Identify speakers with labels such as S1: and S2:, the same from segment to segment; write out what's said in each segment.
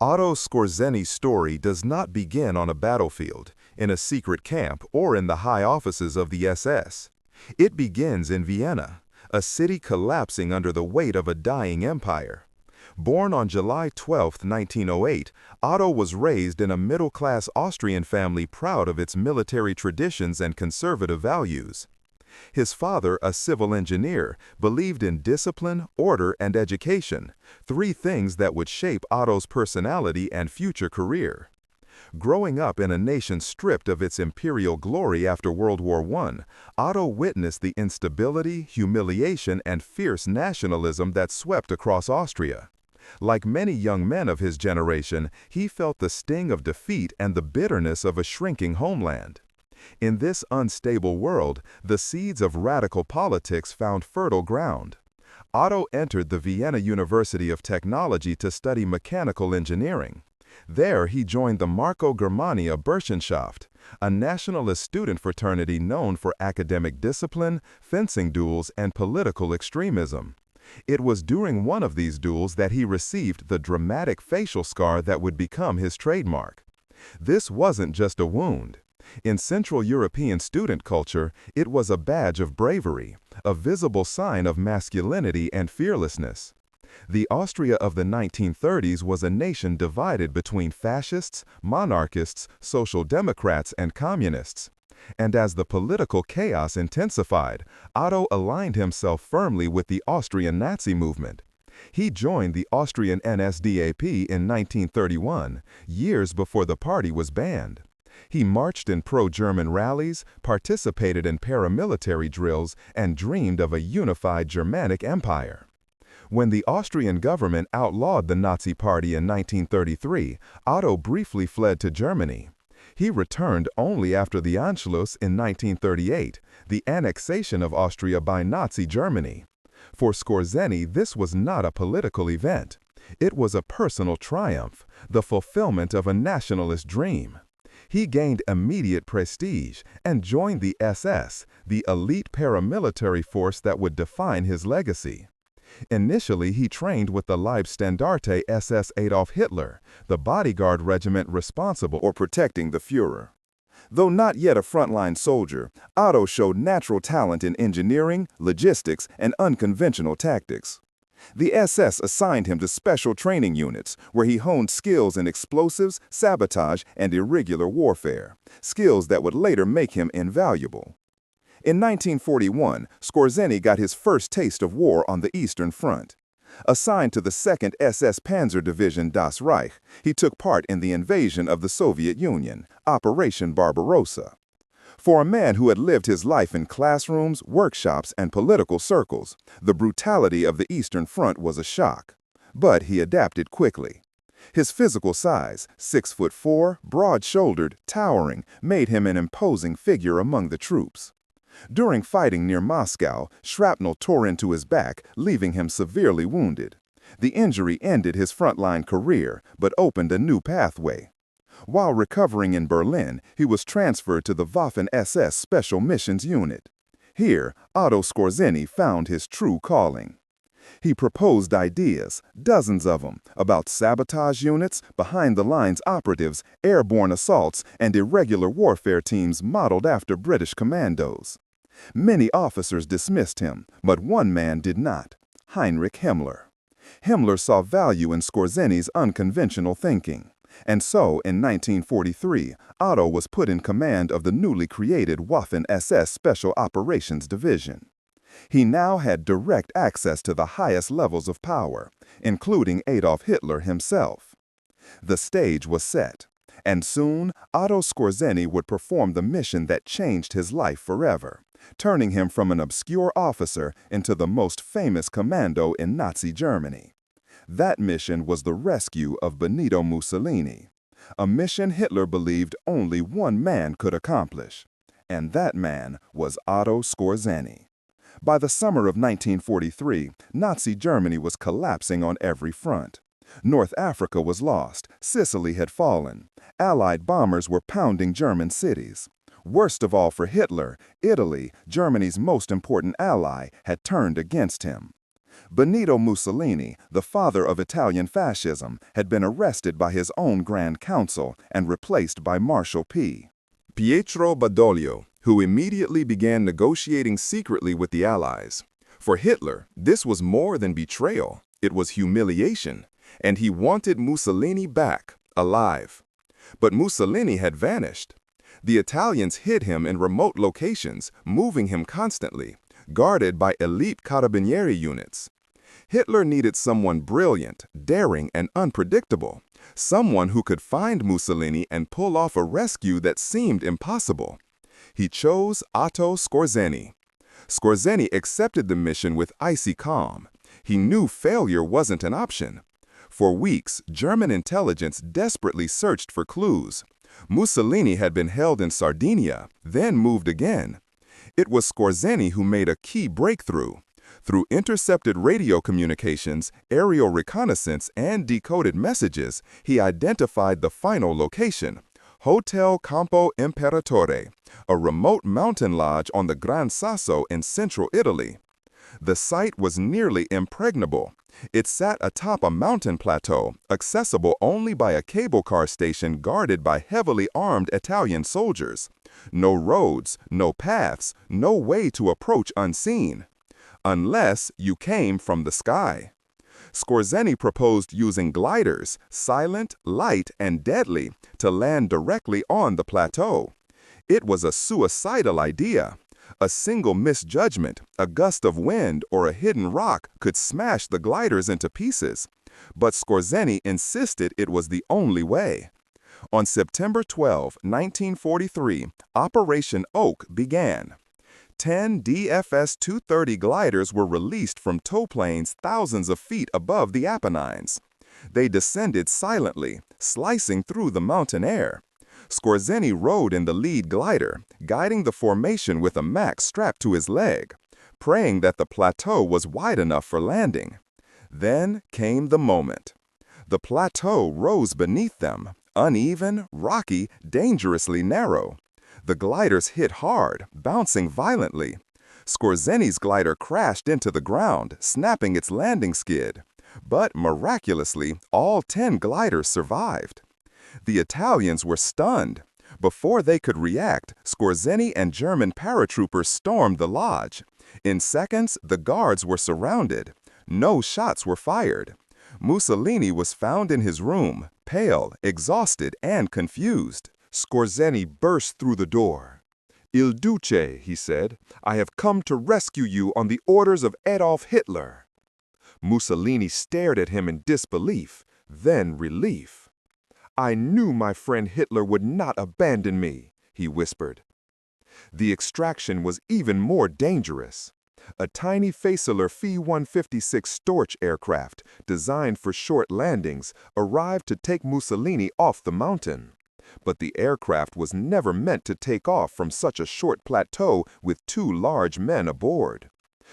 S1: Otto Skorzeny's story does not begin on a battlefield, in a secret camp, or in the high offices of the SS. It begins in Vienna, a city collapsing under the weight of a dying empire. Born on July 12, 1908, Otto was raised in a middle-class Austrian family proud of its military traditions and conservative values. His father, a civil engineer, believed in discipline, order, and education, three things that would shape Otto's personality and future career. Growing up in a nation stripped of its imperial glory after World War I, Otto witnessed the instability, humiliation, and fierce nationalism that swept across Austria. Like many young men of his generation, he felt the sting of defeat and the bitterness of a shrinking homeland. In this unstable world, the seeds of radical politics found fertile ground. Otto entered the Vienna University of Technology to study mechanical engineering. There he joined the Marco Germania Burschenschaft, a nationalist student fraternity known for academic discipline, fencing duels, and political extremism. It was during one of these duels that he received the dramatic facial scar that would become his trademark. This wasn't just a wound. In Central European student culture, it was a badge of bravery, a visible sign of masculinity and fearlessness. The Austria of the 1930s was a nation divided between fascists, monarchists, social democrats, and communists. And as the political chaos intensified, Otto aligned himself firmly with the Austrian Nazi movement. He joined the Austrian NSDAP in 1931, years before the party was banned. He marched in pro-German rallies, participated in paramilitary drills, and dreamed of a unified Germanic empire. When the Austrian government outlawed the Nazi Party in 1933, Otto briefly fled to Germany. He returned only after the Anschluss in 1938, the annexation of Austria by Nazi Germany. For Skorzeny, this was not a political event. It was a personal triumph, the fulfillment of a nationalist dream. He gained immediate prestige and joined the SS, the elite paramilitary force that would define his legacy. Initially, he trained with the Leibstandarte SS Adolf Hitler, the bodyguard regiment responsible for protecting the Führer. Though not yet a frontline soldier, Otto showed natural talent in engineering, logistics, and unconventional tactics. The SS assigned him to special training units, where he honed skills in explosives, sabotage, and irregular warfare, skills that would later make him invaluable. In 1941, Skorzeny got his first taste of war on the Eastern Front. Assigned to the 2nd SS Panzer Division Das Reich, he took part in the invasion of the Soviet Union, Operation Barbarossa. For a man who had lived his life in classrooms, workshops, and political circles, the brutality of the Eastern Front was a shock. But he adapted quickly. His physical size, 6'4", broad-shouldered, towering, made him an imposing figure among the troops. During fighting near Moscow, shrapnel tore into his back, leaving him severely wounded. The injury ended his frontline career, but opened a new pathway. While recovering in Berlin, he was transferred to the Waffen-SS Special Missions Unit. Here, Otto Skorzeny found his true calling. He proposed ideas, dozens of them, about sabotage units, behind-the-lines operatives, airborne assaults, and irregular warfare teams modeled after British commandos. Many officers dismissed him, but one man did not: Heinrich Himmler. Himmler saw value in Skorzeny's unconventional thinking. And so, in 1943, Otto was put in command of the newly created Waffen-SS Special Operations Division. He now had direct access to the highest levels of power, including Adolf Hitler himself. The stage was set, and soon Otto Skorzeny would perform the mission that changed his life forever, turning him from an obscure officer into the most famous commando in Nazi Germany. That mission was the rescue of Benito Mussolini, a mission Hitler believed only one man could accomplish, and that man was Otto Skorzeny. By the summer of 1943, Nazi Germany was collapsing on every front. North Africa was lost, Sicily had fallen, Allied bombers were pounding German cities. Worst of all for Hitler, Italy, Germany's most important ally, had turned against him.
S2: Benito Mussolini, the father of Italian fascism, had been arrested by his own Grand Council and replaced by Marshal
S1: Pietro Badoglio, who immediately began negotiating secretly with the Allies. For Hitler, this was more than betrayal, it was humiliation, and he wanted Mussolini back, alive. But Mussolini had vanished. The Italians hid him in remote locations, moving him constantly, guarded by elite carabinieri units. Hitler needed someone brilliant, daring, and unpredictable, someone who could find Mussolini and pull off a rescue that seemed impossible. He chose Otto Skorzeny. Skorzeny accepted the mission with icy calm. He knew failure wasn't an option. For weeks, German intelligence desperately searched for clues. Mussolini had been held in Sardinia, then moved again. It was Skorzeny who made a key breakthrough. Through intercepted radio communications, aerial reconnaissance, and decoded messages, he identified the final location, Hotel Campo Imperatore, a remote mountain lodge on the Gran Sasso in central Italy. The site was nearly impregnable. It sat atop a mountain plateau, accessible only by a cable car station guarded by heavily armed Italian soldiers. No roads, no paths, no way to approach unseen. Unless you came from the sky. Skorzeny proposed using gliders, silent, light, and deadly, to land directly on the plateau. It was a suicidal idea. A single misjudgment, a gust of wind, or a hidden rock could smash the gliders into pieces. But Skorzeny insisted it was the only way. On September 12, 1943, Operation Oak began. 10 DFS-230 gliders were released from tow planes thousands of feet above the Apennines. They descended silently, slicing through the mountain air. Skorzeny rode in the lead glider, guiding the formation with a Mac strapped to his leg, praying that the plateau was wide enough for landing. Then came the moment. The plateau rose beneath them, uneven, rocky, dangerously narrow. The gliders hit hard, bouncing violently. Skorzeny's glider crashed into the ground, snapping its landing skid. But miraculously, all 10 gliders survived. The Italians were stunned. Before they could react, Skorzeny and German paratroopers stormed the lodge. In seconds, the guards were surrounded. No shots were fired. Mussolini was found in his room, pale, exhausted, and confused.
S3: Skorzeny burst through the door. "Il Duce," he said, "I have come to rescue you on the orders of Adolf Hitler." Mussolini stared at him in disbelief, then relief. "I knew my friend Hitler would not abandon me," he whispered. The extraction was even more dangerous. A tiny Faisler Fi-156 Storch aircraft, designed for short landings, arrived to take Mussolini off the mountain. But the aircraft was never meant to take off from such a short plateau with 2 large men aboard.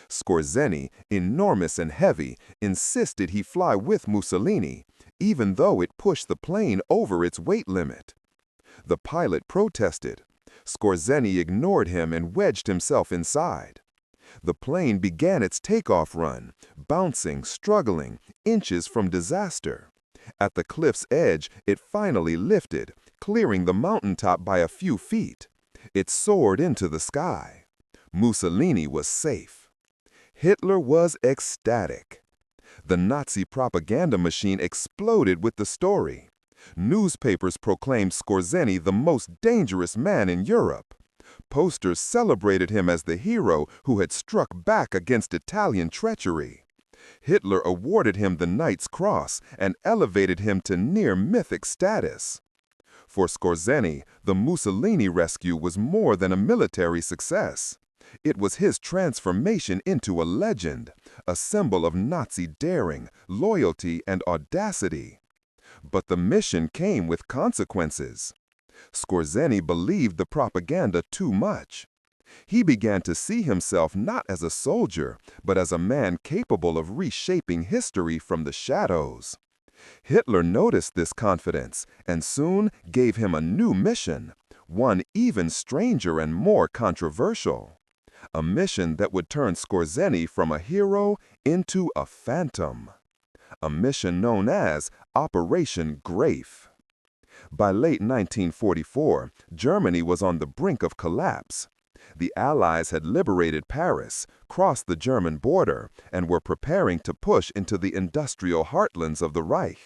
S3: Skorzeny, enormous and heavy, insisted he fly with Mussolini, even though it pushed the plane over its weight limit. The pilot protested. Skorzeny ignored him and wedged himself inside. The plane began its takeoff run, bouncing, struggling, inches from disaster. At the cliff's edge, it finally lifted, clearing the mountaintop by a few feet. It soared into the sky. Mussolini was safe. Hitler was ecstatic. The Nazi propaganda machine exploded with the story. Newspapers proclaimed Skorzeny the most dangerous man in Europe. Posters celebrated him as the hero who had struck back against Italian treachery. Hitler awarded him the Knight's Cross and elevated him to near-mythic status. For Skorzeny, the Mussolini rescue was more than a military success. It was his transformation into a legend, a symbol of Nazi daring, loyalty, and audacity. But the mission came with consequences. Skorzeny believed the propaganda too much. He began to see himself not as a soldier, but as a man capable of reshaping history from the shadows. Hitler noticed this confidence and soon gave him a new mission, one even stranger and more controversial.
S2: A mission that would turn Skorzeny from a hero into a phantom. A mission known as Operation Grafe. By late 1944, Germany was on the brink of collapse. The Allies had liberated Paris, crossed the German border, and were preparing to push into the industrial heartlands of the Reich.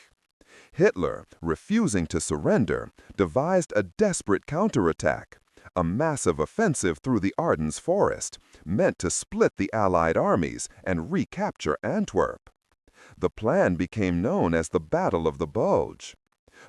S2: Hitler, refusing to surrender, devised a desperate counterattack, a massive offensive through the Ardennes forest, meant to split the Allied armies and recapture Antwerp. The plan became known as the Battle of the Bulge.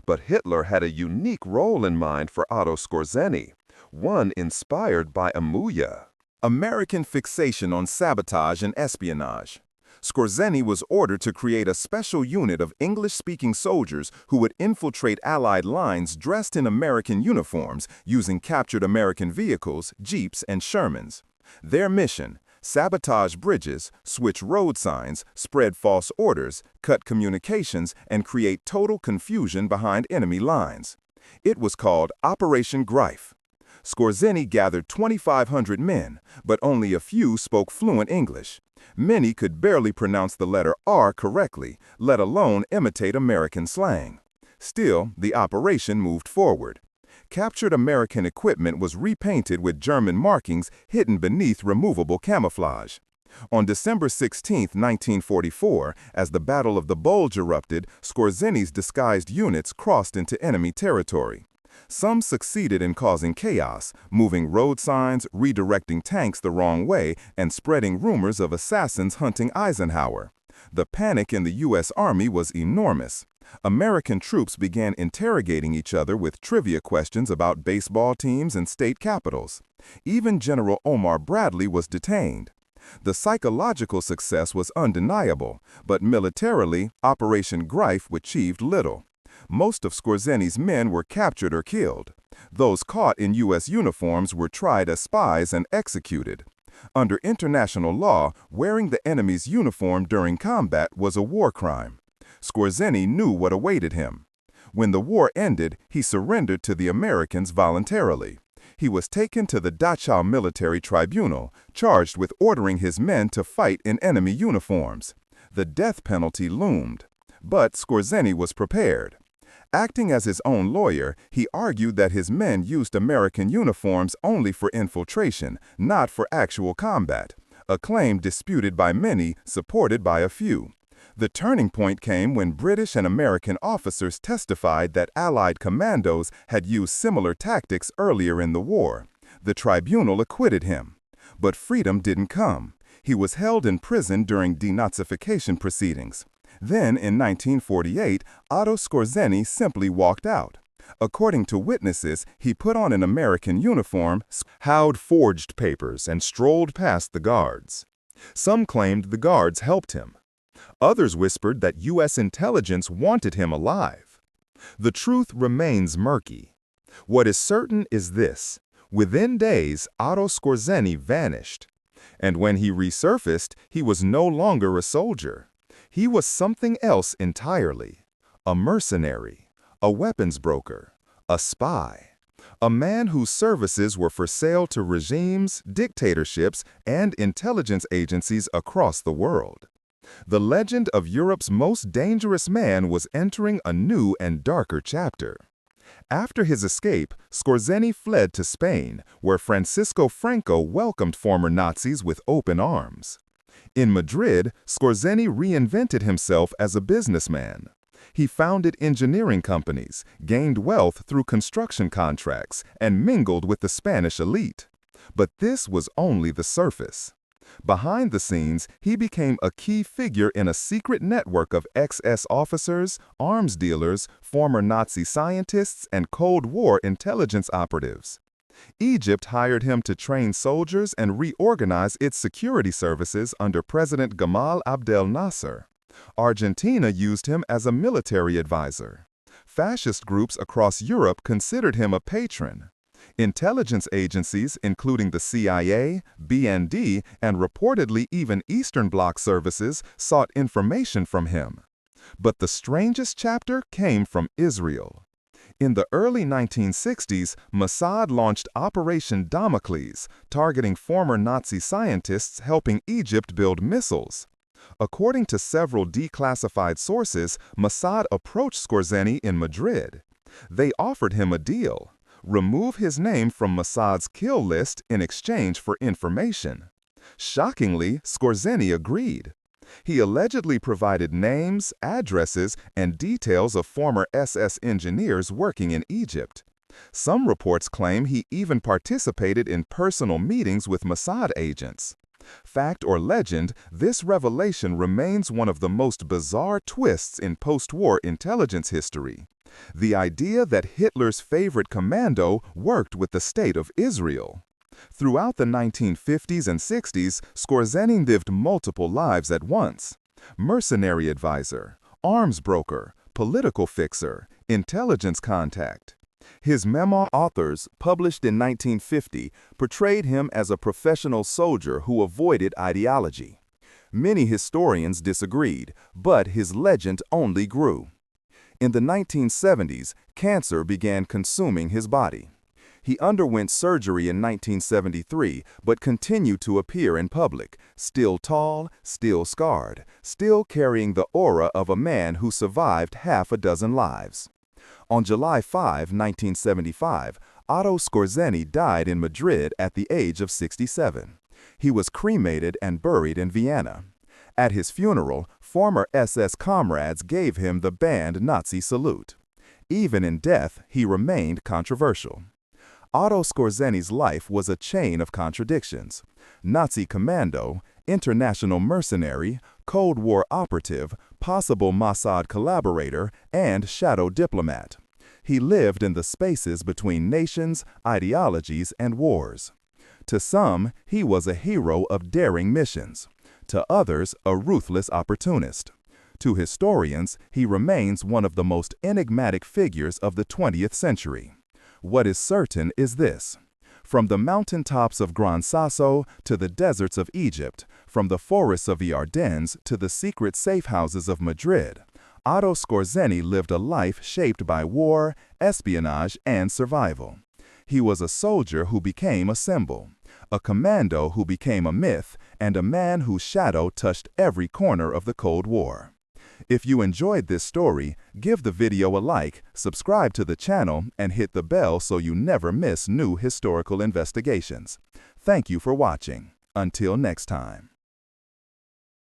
S2: But Hitler had a unique role in mind for Otto Skorzeny, one inspired by Amuya.
S1: American fixation on sabotage and espionage. Skorzeny was ordered to create a special unit of English-speaking soldiers who would infiltrate Allied lines dressed in American uniforms using captured American vehicles, Jeeps, and Shermans. Their mission: sabotage bridges, switch road signs, spread false orders, cut communications, and create total confusion behind enemy lines. It was called Operation Grafe. Skorzeny gathered 2,500 men, but only a few spoke fluent English. Many could barely pronounce the letter R correctly, let alone imitate American slang. Still, the operation moved forward. Captured American equipment was repainted with German markings hidden beneath removable camouflage. On December 16, 1944, as the Battle of the Bulge erupted, Skorzeny's disguised units crossed into enemy territory. Some succeeded in causing chaos, moving road signs, redirecting tanks the wrong way, and spreading rumors of assassins hunting Eisenhower. The panic in the U.S. Army was enormous. American troops began interrogating each other with trivia questions about baseball teams and state capitals. Even General Omar Bradley was detained. The psychological success was undeniable, but militarily, Operation Grafe achieved little. Most of Skorzeny's men were captured or killed. Those caught in U.S. uniforms were tried as spies and executed. Under international law, wearing the enemy's uniform during combat was a war crime. Skorzeny knew what awaited him. When the war ended, he surrendered to the Americans voluntarily. He was taken to the Dachau military tribunal, charged with ordering his men to fight in enemy uniforms. The death penalty loomed. But Skorzeny was prepared. Acting as his own lawyer, he argued that his men used American uniforms only for infiltration, not for actual combat, a claim disputed by many, supported by a few. The turning point came when British and American officers testified that Allied commandos had used similar tactics earlier in the war. The tribunal acquitted him. But freedom didn't come. He was held in prison during denazification proceedings. Then, in 1948, Otto Skorzeny simply walked out. According to witnesses, he put on an American uniform, howled forged papers, and strolled past the guards. Some claimed the guards helped him. Others whispered that U.S. intelligence wanted him alive. The truth remains murky. What is certain is this: within days, Otto Skorzeny vanished. And when he resurfaced, he was no longer a soldier. He was something else entirely: a mercenary, a weapons broker, a spy, a man whose services were for sale to regimes, dictatorships, and intelligence agencies across the world. The legend of Europe's most dangerous man was entering a new and darker chapter. After his escape, Skorzeny fled to Spain, where Francisco Franco welcomed former Nazis with open arms. In Madrid, Skorzeny reinvented himself as a businessman. He founded engineering companies, gained wealth through construction contracts, and mingled with the Spanish elite. But this was only the surface. Behind the scenes, he became a key figure in a secret network of ex-SS officers, arms dealers, former Nazi scientists, and Cold War intelligence operatives. Egypt hired him to train soldiers and reorganize its security services under President Gamal Abdel Nasser. Argentina used him as a military advisor. Fascist groups across Europe considered him a patron. Intelligence agencies, including the CIA, BND, and reportedly even Eastern Bloc services, sought information from him. But the strangest chapter came from Israel. In the early 1960s, Mossad launched Operation Damocles, targeting former Nazi scientists helping Egypt build missiles. According to several declassified sources, Mossad approached Skorzeny in Madrid. They offered him a deal: remove his name from Mossad's kill list in exchange for information. Shockingly, Skorzeny agreed. He allegedly provided names, addresses, and details of former SS engineers working in Egypt. Some reports claim he even participated in personal meetings with Mossad agents. Fact or legend, this revelation remains one of the most bizarre twists in post-war intelligence history. The idea that Hitler's favorite commando worked with the State of Israel. Throughout the 1950s and 60s, Skorzeny lived multiple lives at once: mercenary advisor, arms broker, political fixer, intelligence contact. His memoir authors, published in 1950, portrayed him as a professional soldier who avoided ideology. Many historians disagreed, but his legend only grew. In the 1970s, cancer began consuming his body. He underwent surgery in 1973, but continued to appear in public, still tall, still scarred, still carrying the aura of a man who survived half a dozen lives. On July 5, 1975, Otto Skorzeny died in Madrid at the age of 67. He was cremated and buried in Vienna. At his funeral, former SS comrades gave him the banned Nazi salute. Even in death, he remained controversial. Otto Skorzeny's life was a chain of contradictions: Nazi commando, international mercenary, Cold War operative, possible Mossad collaborator, and shadow diplomat. He lived in the spaces between nations, ideologies, and wars. To some, he was a hero of daring missions. To others, a ruthless opportunist. To historians, he remains one of the most enigmatic figures of the 20th century. What is certain is this: from the mountaintops of Gran Sasso to the deserts of Egypt, from the forests of the Ardennes to the secret safe houses of Madrid, Otto Skorzeny lived a life shaped by war, espionage, and survival. He was a soldier who became a symbol, a commando who became a myth, and a man whose shadow touched every corner of the Cold War. If you enjoyed this story, give the video a like, subscribe to the channel, and hit the bell so you never miss new historical investigations. Thank you for watching. Until next time.